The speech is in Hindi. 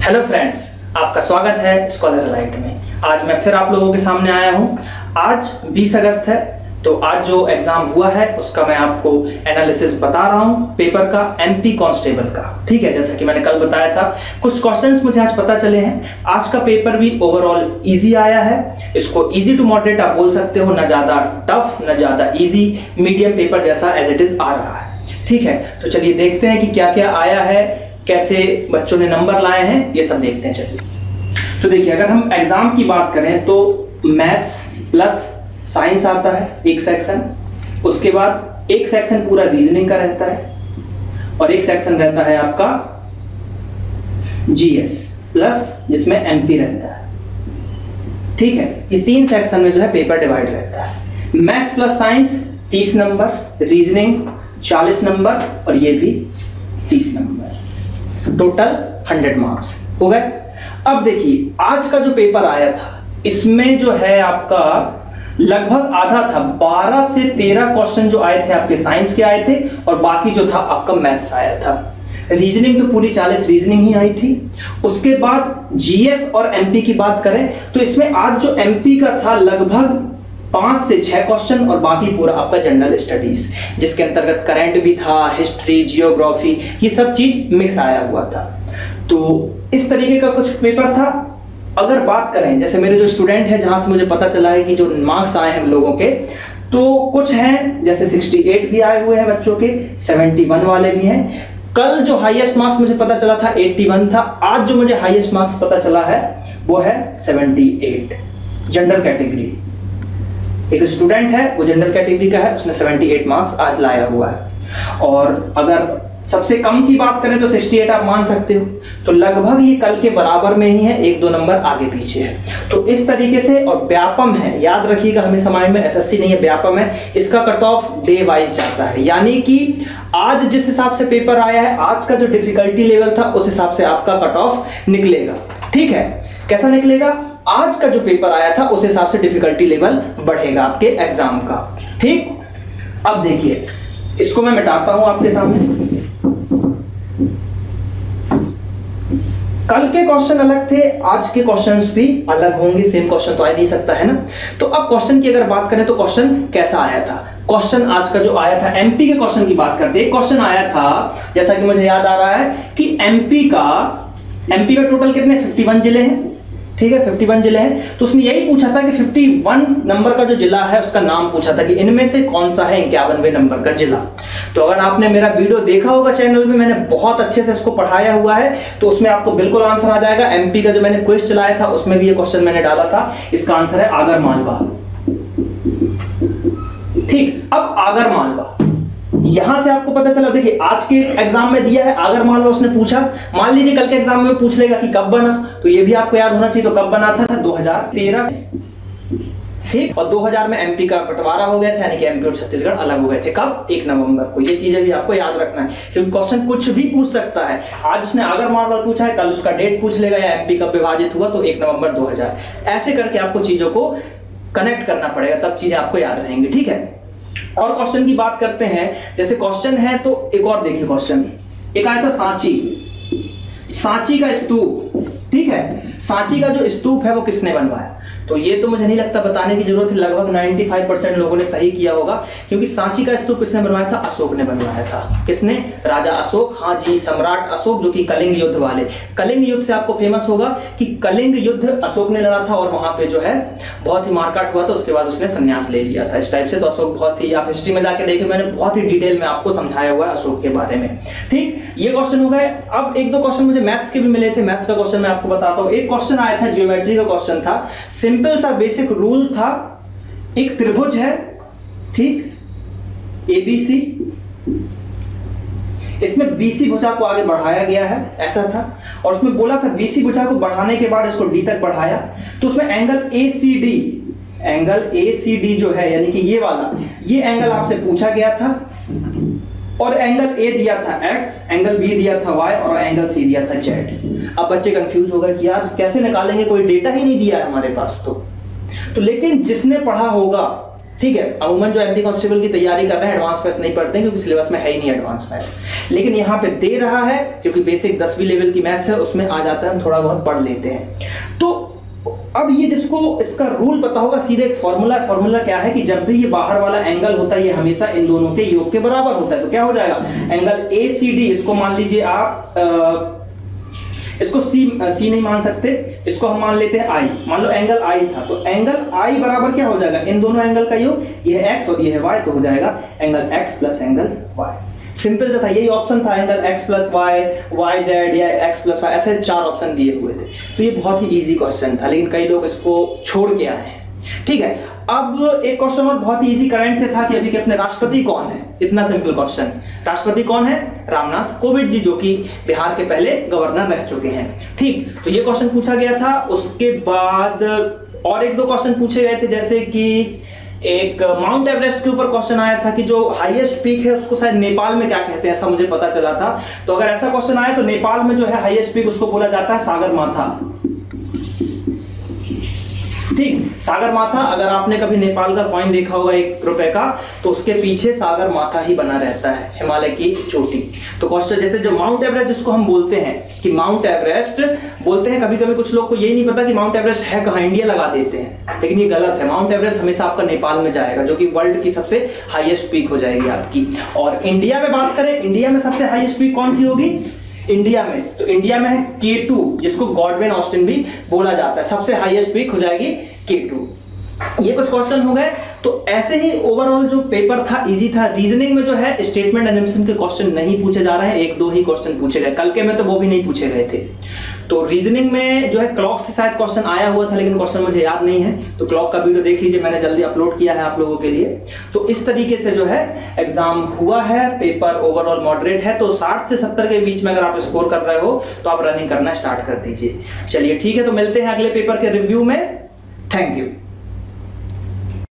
हेलो फ्रेंड्स, आपका स्वागत है स्कॉलर लाइट में। आज मैं फिर आप लोगों के सामने आया हूं। आज 20 अगस्त है, तो आज जो एग्जाम हुआ है उसका मैं आपको एनालिसिस बता रहा हूं, पेपर का, एमपी कांस्टेबल का। ठीक है, जैसा कि मैंने कल बताया था, कुछ क्वेश्चंस मुझे आज पता चले हैं। आज का पेपर भी ओवरऑल इजी आया है। इसको इजी टू मॉडरेट आप बोल सकते हो, ना ज्यादा टफ ना ज्यादा इजी, मीडियम पेपर जैसा एज इट इज आ रहा है। ठीक है, तो चलिए देखते हैं कि क्या क्या आया है, कैसे बच्चों ने नंबर लाए हैं, ये सब देखते हैं। चलिए, तो देखिए, अगर हम एग्जाम की बात करें तो मैथ्स प्लस साइंस आता है एक सेक्शन, उसके बाद एक सेक्शन पूरा रीजनिंग का रहता है और एक सेक्शन रहता है आपका जीएस प्लस, जिसमें एमपी रहता है। ठीक है, ये 3 सेक्शन में जो है पेपर डिवाइड रहता है। Maths plus science 30 number, reasoning 40 number और ये भी 30 नंबर, टोटल 100 मार्क्स हो गए। अब देखिए, आज का जो पेपर आया था इसमें जो है आपका लगभग आधा था, 12 से 13 क्वेश्चन जो आए थे आपके साइंस के आए थे और बाकी जो था आपका मैथ्स आया था। रीजनिंग तो पूरी 40 रीजनिंग ही आई थी। उसके बाद जीएस और एमपी की बात करें तो इसमें आज जो एमपी का था लगभग 5 से 6 क्वेश्चन और बाकी पूरा आपका जनरल स्टडीज, जिसके अंतर्गत करंट भी था, हिस्ट्री, जियोग्राफी, ये सब चीज मिक्स आया हुआ था। तो इस तरीके का कुछ पेपर था। अगर बात करें, जैसे मेरे जो स्टूडेंट हैं, जहां से मुझे पता चला है कि जो मार्क्स आए हैं लोगों के, तो कुछ हैं जैसे 68 भी आए हुए हैं बच्चों के, 71 वाले भी हैं। कल जो हाईएस्ट मार्क्स मुझे पता चला था 81 था, आज जो मुझे हाईएस्ट मार्क्स पता चला है वो है 78 जनरल कैटेगरी। एक स्टूडेंट है, वो जनरल कैटेगरी का है, उसने 78 मार्क्स आज लाया हुआ है। और अगर सबसे कम की बात करें तो 68 आप मान सकते हो, तो लगभग ये कल के बराबर में ही है, 1-2 नंबर आगे पीछे है। तो इस तरीके से, और व्यापम है, याद रखिएगा, हमेशा माइंड में, एसएससी नहीं है, व्यापम है, इसका कट ऑफ डे वाइज जाता है। यानी कि आज जिस हिसाब से पेपर आया है, आज का जो डिफिकल्टी लेवल था उस हिसाब से आपका कट ऑफ निकलेगा। ठीक है, कैसा निकलेगा? आज का जो पेपर आया था उस हिसाब से डिफिकल्टी लेवल बढ़ेगा आपके एग्जाम का। ठीक, अब देखिए, इसको मैं मिटाता हूं आपके सामने। कल के क्वेश्चन अलग थे, आज के क्वेश्चंस भी अलग होंगे, सेम क्वेश्चन तो आ नहीं सकता है ना। तो अब क्वेश्चन की अगर बात करें तो क्वेश्चन कैसा आया था? क्वेश्चन आज का जो आया था, एमपी के क्वेश्चन की बात करते हैं। एक क्वेश्चन आया था, जैसा कि मुझे याद आ रहा है, कि एमपी में टोटल कितने 51 जिले हैं। ठीक है, 51 जिले हैं। तो उसने यही पूछा था कि 51 नंबर का जो जिला है उसका नाम पूछा था कि इनमें से कौन सा है 51वें नंबर का जिला। तो अगर आपने मेरा वीडियो देखा होगा चैनल पे, मैंने बहुत अच्छे से इसको पढ़ाया हुआ है, तो उसमें आपको बिल्कुल आंसर आ जाएगा। एमपी का जो मैंने क्विज चलाया था उसमें भी ये क्वेश्चन मैंने डाला था, इसका आंसर है आगर मालवा। ठीक, अब आगर मालवा यहां से आपको पता चला। देखिए, आज के एग्जाम में दिया है आगर मालवा, उसने पूछा। मान लीजिए कल के एग्जाम में पूछ लेगा कि कब बना, तो ये भी आपको याद होना चाहिए। तो कब बना था 2013 में। ठीक, और 2000 में एमपी का बंटवारा हो गया था, यानी कि एमपी और छत्तीसगढ़ अलग हो गए थे। कब? 1 नवंबर को। ये चीजें भी आपको याद रखना है, क्योंकि क्वेश्चन कुछ भी पूछ सकता है। आज उसने आगर मालवा पूछा है, कल उसका डेट पूछ लेगा या एमपी कब विभाजित हुआ, तो 1 नवंबर 2000। ऐसे करके आपको चीजों को कनेक्ट करना पड़ेगा, तब चीजें आपको याद रहेंगी। ठीक है, और क्वेश्चन की बात करते हैं। जैसे क्वेश्चन है तो एक और देखिए, क्वेश्चन एक आया था सांची का स्तूप। ठीक है, सांची का जो स्तूप है वो किसने बनवाया? तो ये तो मुझे नहीं लगता बताने की जरूरत है, लगभग 95% लोगों ने सही किया होगा, क्योंकि सांची का स्तूप किसने बनवाया था? अशोक ने बनवाया था। किसने? राजा अशोक। हाँ जी, सम्राट अशोक, जो कि कलिंग युद्ध वाले, कलिंग युद्ध से आपको फेमस होगा कि कलिंग युद्ध अशोक ने लड़ा था और वहां पे जो है बहुत ही मारकाट हुआ था। उसके बाद उसने संन्यास ले लिया था, इस टाइप से। तो अशोक बहुत ही, आप हिस्ट्री में जाके देखिए, मैंने बहुत ही डिटेल में आपको समझाया हुआ है अशोक के बारे में। ठीक, ये क्वेश्चन हो गए। अब 1-2 क्वेश्चन मुझे मैथ्स के भी मिले थे। मैथ्स का क्वेश्चन मैं आपको बताता हूं। एक क्वेश्चन आया था, ज्योमेट्री का क्वेश्चन था। सिंपल सा बेसिक रूल था, एक त्रिभुज है, ठीक, एबीसी, इसमें बीसी भुजा को आगे बढ़ाया गया है, ऐसा था। और उसमें बोला था बीसी भुजा को बढ़ाने के बाद इसको डी तक बढ़ाया, तो उसमें एंगल एसीडी जो है, यानी कि ये वाला, ये एंगल आपसे पूछा गया था। और एंगल ए दिया था x, एंगल बी दिया था y और एंगल सी दिया था z। अब बच्चे कंफ्यूज हो गए कि यार कैसे निकालेंगे, कोई डेटा ही नहीं दिया है हमारे पास। तो लेकिन जिसने पढ़ा होगा ठीक है, अमूमन जो एमपी कांस्टेबल की तैयारी कर रहे हैं एडवांस मैथ्स नहीं पढ़ते हैं क्योंकि सिलेबस में है ही नहीं एडवांस मैथ्स, लेकिन यहाँ पे दे रहा है क्योंकि बेसिक 10वीं लेवल की मैथ्स है, उसमें आ जाता है, हम थोड़ा बहुत पढ़ लेते हैं। तो अब ये जिसको इसका रूल पता होगा, सीधे एक फॉर्मूला क्या है कि जब भी ये बाहर वाला एंगल होता है ये हमेशा इन दोनों के योग के बराबर होता है। तो क्या हो जाएगा, एंगल ACD, इसको मान लीजिए आप इसको C नहीं मान सकते, इसको हम मान लेते हैं I। मान लो एंगल I था, तो एंगल I बराबर क्या हो जाएगा, इन दोनों एंगल का योग, ये है X और ये है Y, तो हो जाएगा angle X plus angle Y। Simple सा था, यही ऑप्शन था, angle X plus Y, Y Z या X प्लस वाई, ऐसे 4 ऑप्शन दिए हुए थे। तो ये बहुत ही इजी क्वेश्चन था, लेकिन कई लोग इसको छोड़ के आए हैं। ठीक है, अब एक क्वेश्चन और बहुत ही इजी करंट से था कि अभी के अपने राष्ट्रपति कौन है। इतना सिंपल क्वेश्चन, राष्ट्रपति कौन है, रामनाथ कोविंद जी, जो कि बिहार के पहले गवर्नर रह चुके हैं। ठीक, तो ये क्वेश्चन पूछा गया था। उसके बाद और 1-2 क्वेश्चन पूछे गए थे, जैसे कि एक माउंट एवरेस्ट के ऊपर क्वेश्चन आया था कि जो हाईएस्ट पीक है उसको शायद नेपाल में क्या कहते हैं, ऐसा मुझे पता चला था। तो अगर ऐसा क्वेश्चन आया तो नेपाल में जो है हाईएस्ट पीक उसको बोला जाता है सागरमाथा। ठीक, सागरमाथा, अगर आपने कभी नेपाल का कॉइन देखा होगा 1 रुपए का, तो उसके पीछे सागरमाथा ही बना रहता है, हिमालय की चोटी। तो क्वेश्चन जैसे जो माउंट एवरेस्ट जिसको हम बोलते हैं कि माउंट एवरेस्ट बोलते हैं, कभी कभी कुछ लोग को यही नहीं पता कि माउंट एवरेस्ट है कहाँ, इंडिया लगा देते हैं, लेकिन ये गलत है। माउंट एवरेस्ट हमेशा आपका नेपाल में जाएगा, जो कि वर्ल्ड की सबसे हाईएस्ट पीक हो जाएगी आपकी। और इंडिया में बात करें, इंडिया में सबसे हाईएस्ट पीक कौन सी होगी इंडिया में, तो इंडिया में है K2, जिसको गॉडविन ऑस्टिन भी बोला जाता है, सबसे हाईएस्ट पीक हो जाएगी K2। ये कुछ क्वेश्चन हो गए। तो ऐसे ही ओवरऑल जो पेपर था इजी था। रीजनिंग में जो है स्टेटमेंट एजम्पशन के क्वेश्चन नहीं पूछे जा रहे हैं, 1-2 ही क्वेश्चन पूछे गए, कल के में तो वो भी नहीं पूछे गए थे। तो रीजनिंग में जो है क्लॉक से शायद क्वेश्चन आया हुआ था, लेकिन क्वेश्चन मुझे याद नहीं है, तो क्लॉक का वीडियो देख लीजिए, मैंने जल्दी अपलोड किया है आप लोगों के लिए। तो इस तरीके से जो है एग्जाम हुआ है, पेपर ओवरऑल मॉडरेट है। तो 60 से 70 के बीच में अगर आप स्कोर कर रहे हो तो आप रनिंग करना स्टार्ट कर दीजिए। चलिए ठीक है, तो मिलते हैं अगले पेपर के रिव्यू में। Thank you.